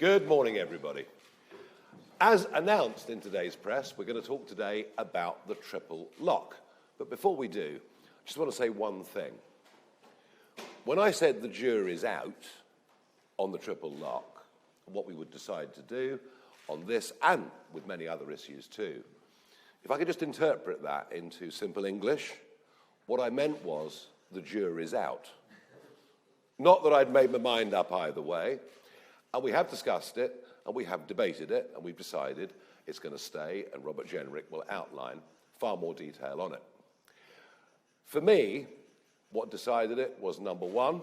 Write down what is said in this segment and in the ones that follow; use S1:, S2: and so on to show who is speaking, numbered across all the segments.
S1: Good morning, everybody. As announced in today's press, we're going to talk today about the triple lock. But before we do, I just want to say one thing. When I said the jury's out on the triple lock, and what we would decide to do on this and with many other issues too, if I could just interpret that into simple English, what I meant was the jury's out. Not that I'd made my mind up either way. And we have discussed it, and we have debated it, and we've decided it's going to stay, and Robert Jenrick will outline far more detail on it. For me, what decided it was, number one,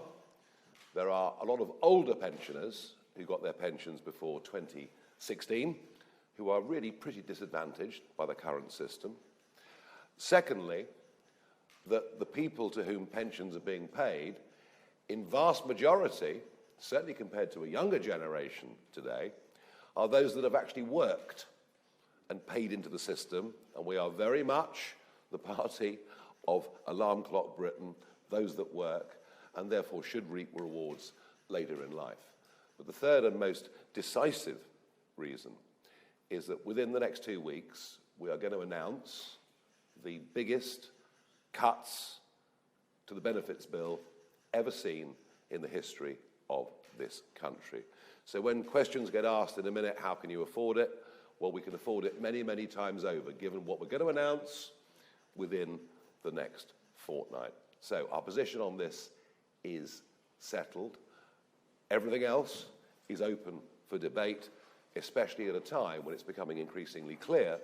S1: there are a lot of older pensioners who got their pensions before 2016 who are really pretty disadvantaged by the current system. Secondly, that the people to whom pensions are being paid, in vast majority, certainly compared to a younger generation today, are those that have actually worked and paid into the system, and we are very much the party of alarm clock Britain, those that work, and therefore should reap rewards later in life. But the third and most decisive reason is that within the next 2 weeks, we are going to announce the biggest cuts to the benefits bill ever seen in the history of this country. So when questions get asked in a minute, how can you afford it? Well, we can afford it many, many times over, given what we're going to announce within the next fortnight. So our position on this is settled. Everything else is open for debate, especially at a time when it's becoming increasingly clear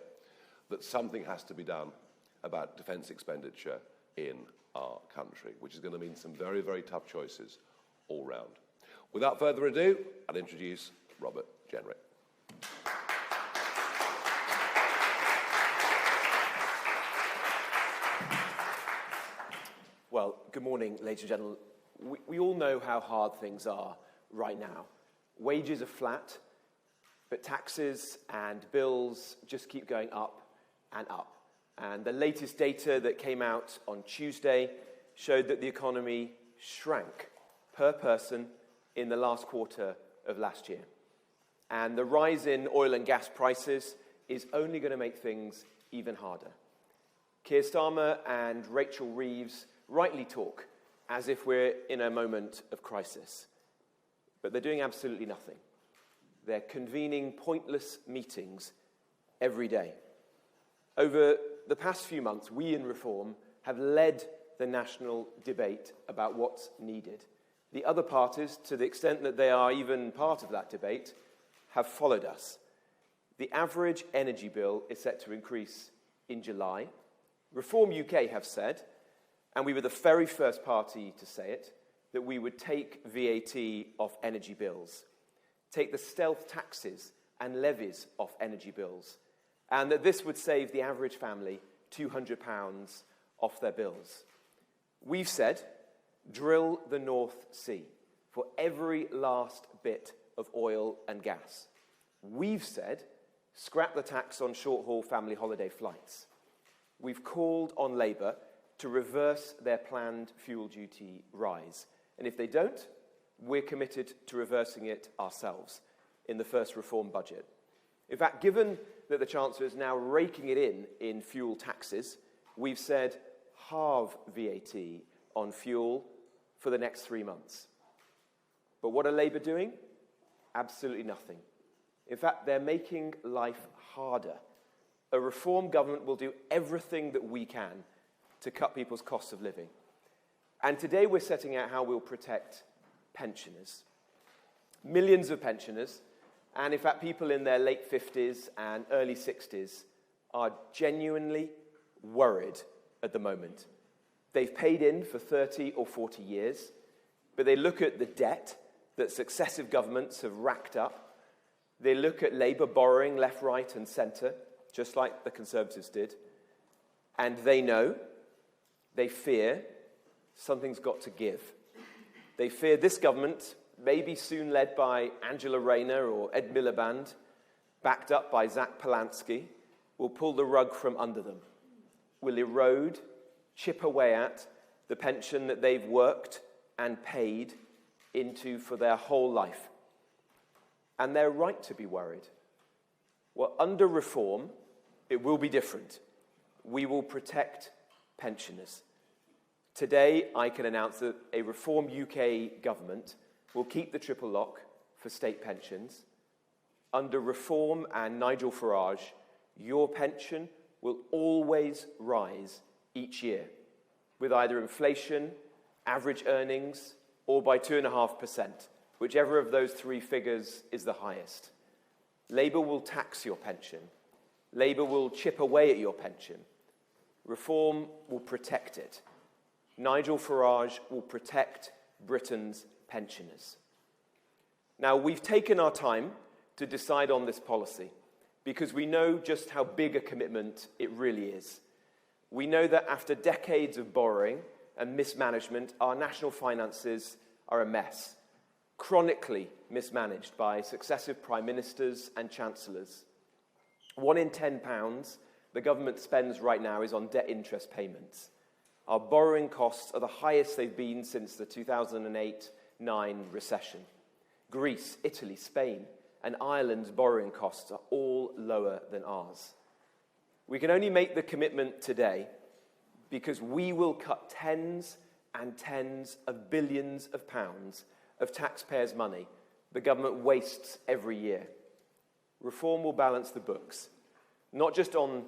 S1: that something has to be done about defence expenditure in our country, which is going to mean some very, very tough choices all round. Without further ado, I'll introduce Robert Jenrick.
S2: Well, good morning, ladies and gentlemen. We all know how hard things are right now. Wages are flat, but taxes and bills just keep going up and up. And the latest data that came out on Tuesday showed that the economy shrank per person in the last quarter of last year. And the rise in oil and gas prices is only going to make things even harder. Keir Starmer and Rachel Reeves rightly talk as if we're in a moment of crisis. But they're doing absolutely nothing. They're convening pointless meetings every day. Over the past few months, we in Reform have led the national debate about what's needed. The other parties, to the extent that they are even part of that debate, have followed us. The average energy bill is set to increase in July. Reform UK have said, and we were the very first party to say it, that we would take VAT off energy bills, take the stealth taxes and levies off energy bills, and that this would save the average family £200 off their bills. We've said, drill the North Sea for every last bit of oil and gas. We've said, scrap the tax on short-haul family holiday flights. We've called on Labour to reverse their planned fuel duty rise. And if they don't, we're committed to reversing it ourselves in the first Reform budget. In fact, given that the Chancellor is now raking it in fuel taxes, we've said halve VAT on fuel for the next 3 months. But what are Labour doing? Absolutely nothing. In fact, they're making life harder. A Reform government will do everything that we can to cut people's costs of living. And today we're setting out how we'll protect pensioners. Millions of pensioners, and in fact people in their late 50s and early 60s, are genuinely worried at the moment. They've paid in for 30 or 40 years, but they look at the debt that successive governments have racked up. They look at Labour borrowing left, right and centre, just like the Conservatives did, and they know, they fear, something's got to give. They fear this government, maybe soon led by Angela Rayner or Ed Miliband, backed up by Zach Polanski, will pull the rug from under them, will erode, chip away at the pension that they've worked and paid into for their whole life. and they're right to be worried. Well, under reform, it will be different. We will protect pensioners. Today, I can announce that a reformed UK government will keep the triple lock for state pensions. Under reform and Nigel Farage, your pension will always rise each year, with either inflation, average earnings, or by 2.5%, whichever of those three figures is the highest. Labour will tax your pension. Labour will chip away at your pension. Reform will protect it. Nigel Farage will protect Britain's pensioners. Now, we've taken our time to decide on this policy because we know just how big a commitment it really is. We know that after decades of borrowing and mismanagement, our national finances are a mess, chronically mismanaged by successive prime ministers and chancellors. 1 in 10 pounds the government spends right now is on debt interest payments. Our borrowing costs are the highest they've been since the 2008-9 recession. Greece, Italy, Spain, and Ireland's borrowing costs are all lower than ours. We can only make the commitment today because we will cut tens and tens of billions of pounds of taxpayers' money the government wastes every year. Reform will balance the books, not just on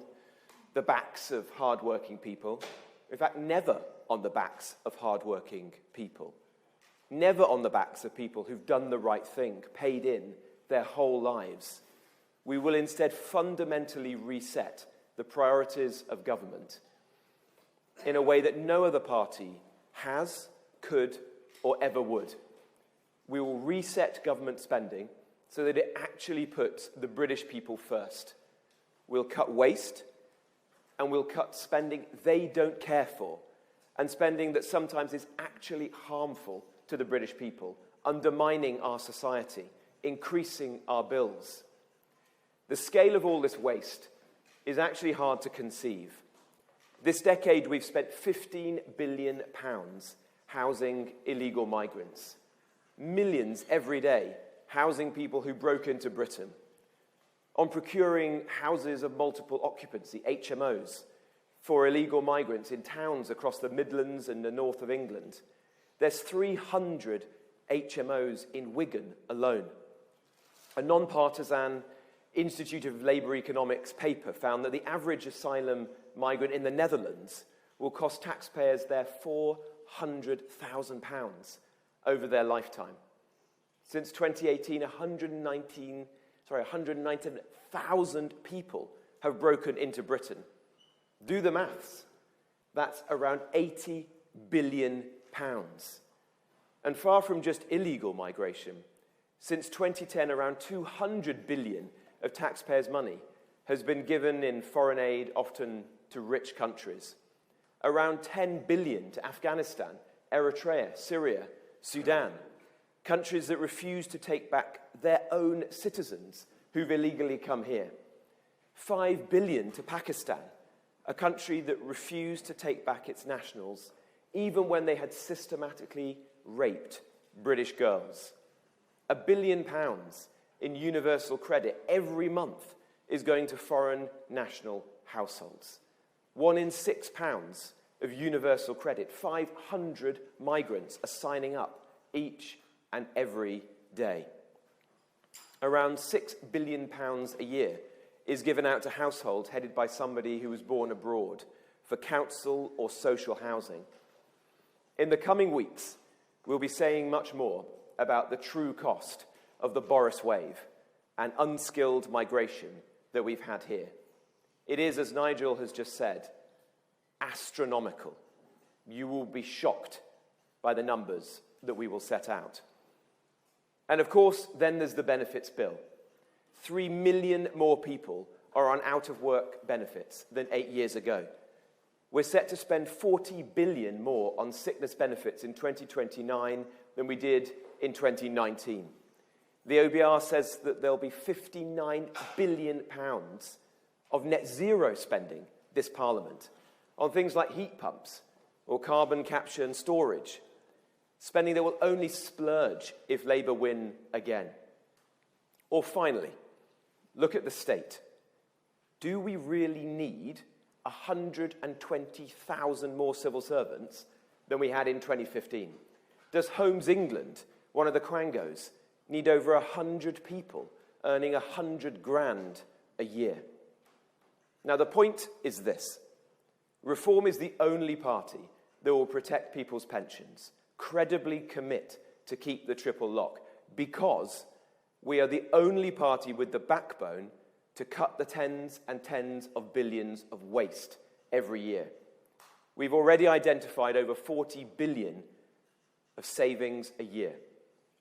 S2: the backs of hard-working people, in fact, never on the backs of hard-working people, never on the backs of people who've done the right thing, paid in their whole lives. We will instead fundamentally reset the priorities of government in a way that no other party has, could, or ever would. We will reset government spending so that it actually puts the British people first. We'll cut waste, and we'll cut spending they don't care for, and spending that sometimes is actually harmful to the British people, undermining our society, increasing our bills. The scale of all this waste is actually hard to conceive. This decade, we've spent £15 billion housing illegal migrants. Millions every day housing people who broke into Britain. On procuring houses of multiple occupancy, HMOs, for illegal migrants in towns across the Midlands and the north of England. There's 300 HMOs in Wigan alone. A non-partisan Institute of Labour Economics paper found that the average asylum migrant in the Netherlands will cost taxpayers there £400,000 over their lifetime. Since 2018, 197,000 people have broken into Britain. Do the maths. That's around £80 billion. And far from just illegal migration, since 2010, around 200 billion of taxpayers' money has been given in foreign aid, often to rich countries. Around 10 billion to Afghanistan, Eritrea, Syria, Sudan, countries that refuse to take back their own citizens who've illegally come here. 5 billion to Pakistan, a country that refused to take back its nationals, even when they had systematically raped British girls. £1 billion in universal credit every month is going to foreign national households. 1 in £6 of universal credit. 500 migrants are signing up each and every day. Around £6 billion a year is given out to households headed by somebody who was born abroad for council or social housing. In the coming weeks, we'll be saying much more about the true cost of the Boris wave and unskilled migration that we've had here. It is, as Nigel has just said, astronomical. You will be shocked by the numbers that we will set out. And of course, then there's the benefits bill. 3 million more people are on out-of-work benefits than 8 years ago. We're set to spend 40 billion more on sickness benefits in 2029 than we did in 2019. The OBR says that there'll be £59 billion of net zero spending this Parliament on things like heat pumps or carbon capture and storage, spending that will only splurge if Labour win again. Or finally, look at the state. Do we really need 120,000 more civil servants than we had in 2015? Does Homes England, one of the Quangos, need over 100 people earning 100 grand a year? Now, the point is this. Reform is the only party that will protect people's pensions, credibly commit to keep the triple lock, because we are the only party with the backbone to cut the tens and tens of billions of waste every year. We've already identified over 40 billion of savings a year.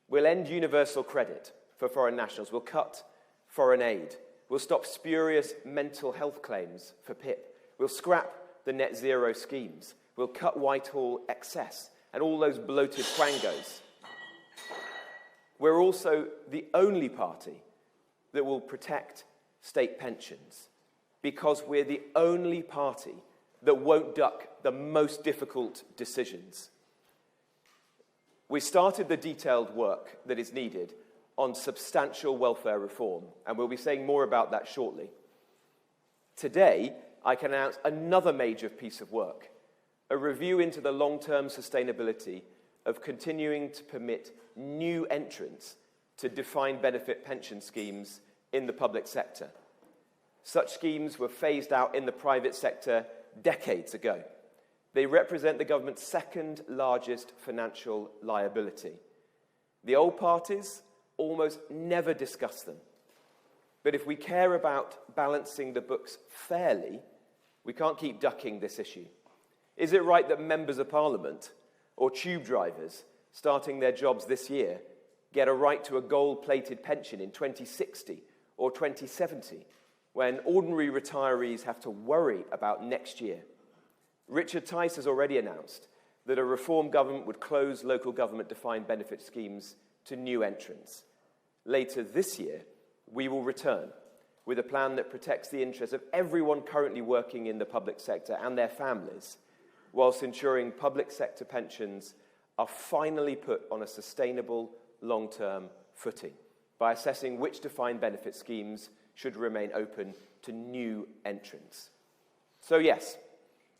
S2: We'll end universal credit for foreign nationals. We'll cut foreign aid. We'll stop spurious mental health claims for PIP. We'll scrap the net zero schemes. We'll cut Whitehall excess and all those bloated quangos. We're also the only party that will protect state pensions, because we're the only party that won't duck the most difficult decisions. We started the detailed work that is needed on substantial welfare reform, and we'll be saying more about that shortly. Today, I can announce another major piece of work, a review into the long-term sustainability of continuing to permit new entrants to defined benefit pension schemes in the public sector. Such schemes were phased out in the private sector decades ago. They represent the government's second largest financial liability. The old parties almost never discuss them. But if we care about balancing the books fairly, we can't keep ducking this issue. Is it right that members of Parliament or tube drivers starting their jobs this year get a right to a gold-plated pension in 2060 or 2070, when ordinary retirees have to worry about next year? Richard Tice has already announced that a reform government would close local government defined benefit schemes to new entrants. Later this year, we will return with a plan that protects the interests of everyone currently working in the public sector and their families, whilst ensuring public sector pensions are finally put on a sustainable long-term footing by assessing which defined benefit schemes should remain open to new entrants. So yes,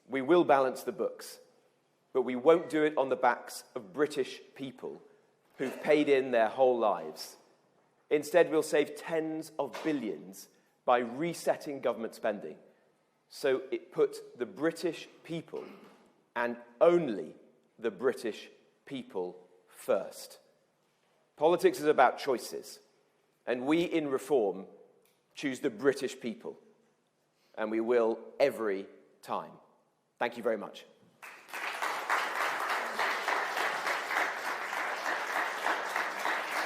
S2: we will balance the books, but we won't do it on the backs of British people who've paid in their whole lives. Instead, we'll save tens of billions by resetting government spending, so it puts the British people, and only the British people, first. Politics is about choices, and we in Reform choose the British people, and we will every time. Thank you very much.